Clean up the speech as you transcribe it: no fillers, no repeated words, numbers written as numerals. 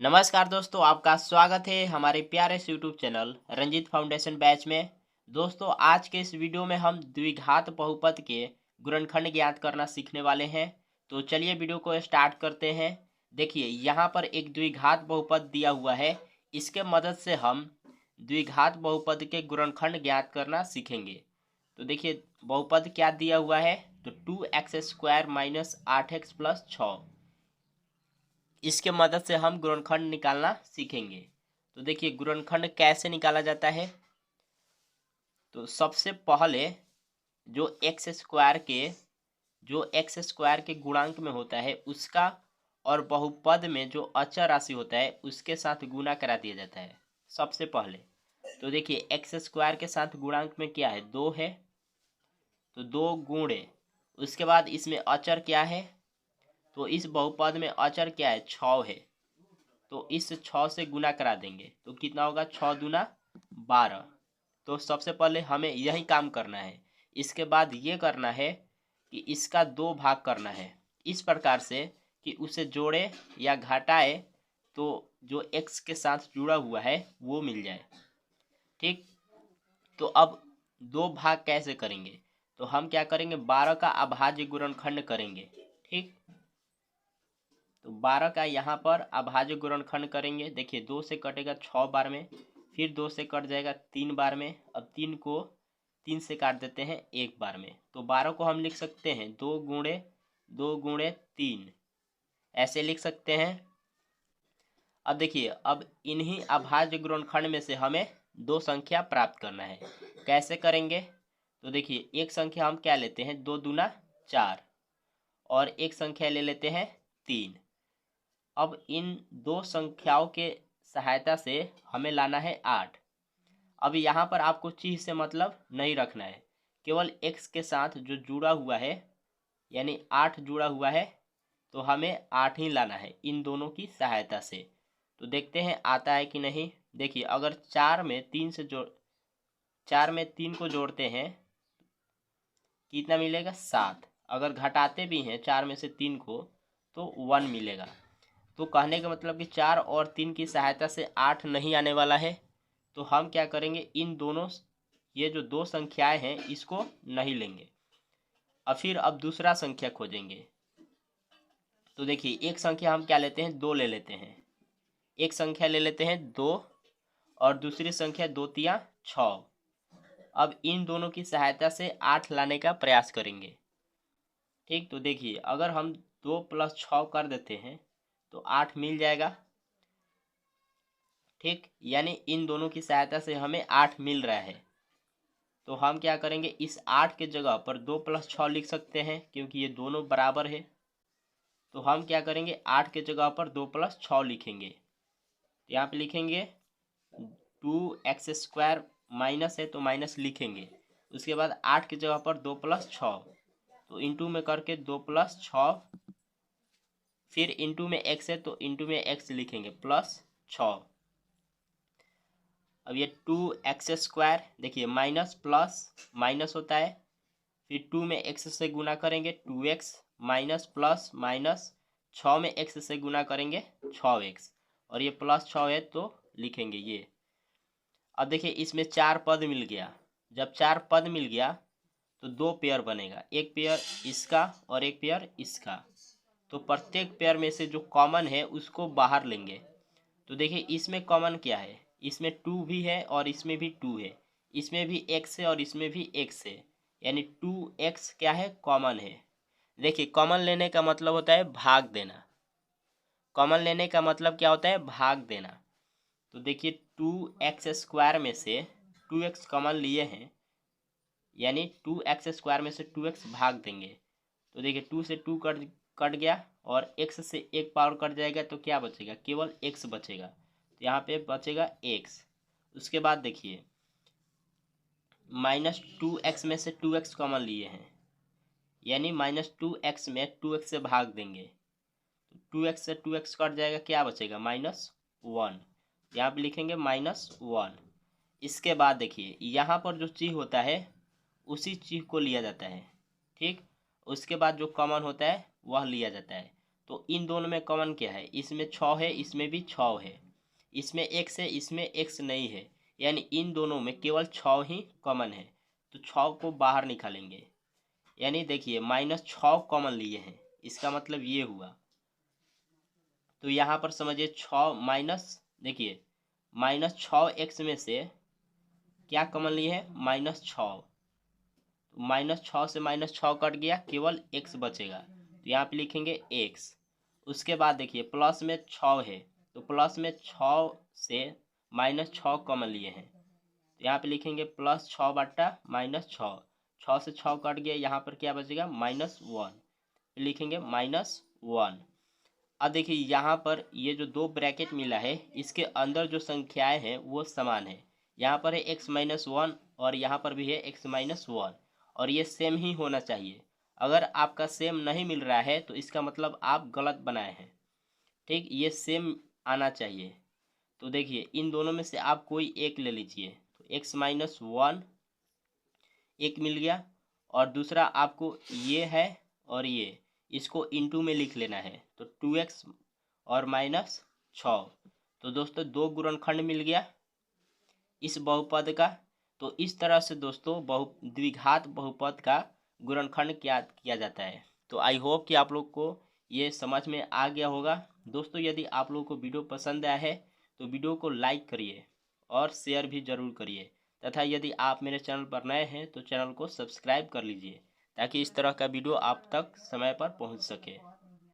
नमस्कार दोस्तों, आपका स्वागत है हमारे प्यारे से YouTube channel Ranjit foundation batch में। दोस्तों, आज के इस वीडियो में हम द्विघात बहुपद के गुणनखंड ज्ञात करना सीखने वाले हैं। तो चलिए वीडियो को स्टार्ट करते हैं। देखिए, यहाँ पर एक द्विघात बहुपद दिया हुआ है। इसके मदद से हम द्विघात बहुपद के गुणनखंड ज्ञात करना सीखेंगे। तो देखिए, बहुपद क्या दिया हुआ है, तो 2x² माइनस 8x प्लस 6। इसके मदद से हम गुणनखंड निकालना सीखेंगे। तो देखिए, गुणनखंड कैसे निकाला जाता है। तो सबसे पहले जो एक्स स्क्वायर के गुणांक में होता है उसका और बहुपद में जो अचर राशि होता है उसके साथ गुणा करा दिया जाता है सबसे पहले। तो देखिए, एक्स स्क्वायर के साथ गुणांक में क्या है, 2 है, तो 2 गुणे उसके बाद इसमें अचर क्या है, तो इस बहुपद में अचर क्या है, 6 है। तो इस 6 से गुना करा देंगे तो कितना होगा, 6 दूना 12। तो सबसे पहले हमें यही काम करना है। इसके बाद ये करना है कि इसका 2 भाग करना है इस प्रकार से कि उसे जोड़े या घटाए तो जो x के साथ जुड़ा हुआ है वो मिल जाए। ठीक, तो अब 2 भाग कैसे करेंगे, तो हम क्या करेंगे, 12 का अभाज्य गुणनखंड करेंगे। ठीक, तो 12 का यहाँ पर अभाज्य गुणनखंड करेंगे। देखिए, 2 से कटेगा 6 बार में, फिर 2 से कट जाएगा 3 बार में। अब 3 को 3 से काट देते हैं 1 बार में। तो 12 को हम लिख सकते हैं 2 गुणे 3, ऐसे लिख सकते हैं। अब देखिए, अब इन्हीं अभाज्य गुणनखंड में से हमें 2 संख्या प्राप्त करना है। कैसे करेंगे, तो देखिए, एक संख्या हम क्या लेते हैं, 2 दूना 4, और एक संख्या ले लेते हैं 3। अब इन 2 संख्याओं के सहायता से हमें लाना है 8। अब यहाँ पर आपको चीज से मतलब नहीं रखना है, केवल x के साथ जो जुड़ा हुआ है यानी 8 जुड़ा हुआ है, तो हमें 8 ही लाना है इन दोनों की सहायता से। तो देखते हैं आता है कि नहीं। देखिए, अगर 4 में 3 को जोड़ते हैं कितना मिलेगा, 7। अगर घटाते भी हैं 4 में से 3 को तो 1 मिलेगा। तो कहने का मतलब कि 4 और 3 की सहायता से 8 नहीं आने वाला है। तो हम क्या करेंगे, इन दोनों ये जो 2 संख्याएं हैं इसको नहीं लेंगे और फिर अब दूसरा संख्या खोजेंगे। तो देखिए, एक संख्या हम क्या लेते हैं, 2 ले लेते हैं। एक संख्या ले लेते हैं 2 और दूसरी संख्या 2 तिया 6। अब इन दोनों की सहायता से 8 लाने का प्रयास करेंगे। ठीक, तो देखिए, अगर हम 2 + 6 कर देते हैं तो 8 मिल जाएगा। ठीक, यानी इन दोनों की सहायता से हमें 8 मिल रहा है। तो हम क्या करेंगे, इस 8 के जगह पर 2 + 6 लिख सकते हैं क्योंकि ये दोनों बराबर है। तो हम क्या करेंगे, 8 के जगह पर 2 + 6 लिखेंगे। तो यहाँ पे लिखेंगे 2x² माइनस है तो माइनस लिखेंगे। उसके बाद 8 की जगह पर 2 + 6, तो इंटू में करके 2 + 6, फिर इंटू में x है तो इंटू में x लिखेंगे प्लस 6। अब ये 2x² देखिए, माइनस प्लस माइनस होता है, फिर 2 में x से गुना करेंगे 2x, माइनस प्लस माइनस 6 में x से गुना करेंगे 6x, और ये प्लस 6 है तो लिखेंगे ये। अब देखिए, इसमें 4 पद मिल गया। जब 4 पद मिल गया तो 2 पेयर बनेगा, एक पेयर इसका और एक पेयर इसका। तो प्रत्येक पेयर में से जो कॉमन है उसको बाहर लेंगे। तो देखिए, इसमें कॉमन क्या है, इसमें 2 भी है और इसमें भी 2 है, इसमें भी x है और इसमें भी x है, यानी 2x क्या है, कॉमन है। देखिए, कॉमन लेने का मतलब होता है भाग देना। कॉमन लेने का मतलब क्या होता है, भाग देना। तो देखिए, 2x² में से 2x कॉमन लिए हैं, यानी 2x² में से 2x भाग देंगे। तो देखिए, 2 से 2 कट कट गया और x से 1 पावर कट जाएगा तो क्या बचेगा, केवल x बचेगा। तो यहाँ पे बचेगा x। उसके बाद देखिए, -2x में से 2x कॉमन लिए हैं, यानी -2x में 2x से भाग देंगे तो 2x से 2x कट जाएगा, क्या बचेगा, -1। यहाँ पे लिखेंगे -1। इसके बाद देखिए, यहाँ पर जो चीज होता है उसी चीज को लिया जाता है। ठीक, उसके बाद जो कॉमन होता है वह लिया जाता है। तो इन दोनों में कॉमन क्या है, इसमें 6 है, इसमें भी 6 है, इसमें x है, इसमें x नहीं है, यानी इन दोनों में केवल 6 ही कॉमन है। तो 6 को बाहर निकालेंगे, यानी देखिए -6 कॉमन लिए हैं, इसका मतलब ये हुआ। तो यहाँ पर समझिए 6 माइनस, देखिए -6x में से क्या कॉमन लिए है, -6। तो -6 से -6 कट गया, केवल x बचेगा, तो यहाँ पे लिखेंगे x। उसके बाद देखिए प्लस में 6 है, तो प्लस में 6 से -6 कॉमन लिए हैं, तो यहाँ पे लिखेंगे +6/-6। 6 से 6 कट गया, यहाँ पर क्या बचेगा, -1, लिखेंगे -1। अब देखिए यहाँ पर ये जो दो ब्रैकेट मिला है, इसके अंदर जो संख्याएं हैं वो समान है। यहाँ पर है x-1 और यहाँ पर भी है x-1, और ये सेम ही होना चाहिए। अगर आपका सेम नहीं मिल रहा है तो इसका मतलब आप गलत बनाए हैं, ठीक, ये सेम आना चाहिए। तो देखिए इन दोनों में से आप कोई एक ले लीजिए, तो x-1 एक मिल गया, और दूसरा आपको ये है और ये, इसको इनटू में लिख लेना है, तो 2x और -6। तो दोस्तों दो गुणनखंड मिल गया इस बहुपद का। तो इस तरह से दोस्तों द्विघात बहुपद का गुणनखंड क्या किया जाता है। तो आई होप कि आप लोग को ये समझ में आ गया होगा। दोस्तों यदि आप लोग को वीडियो पसंद आया है तो वीडियो को लाइक करिए और शेयर भी ज़रूर करिए, तथा यदि आप मेरे चैनल पर नए हैं तो चैनल को सब्सक्राइब कर लीजिए, ताकि इस तरह का वीडियो आप तक समय पर पहुंच सके।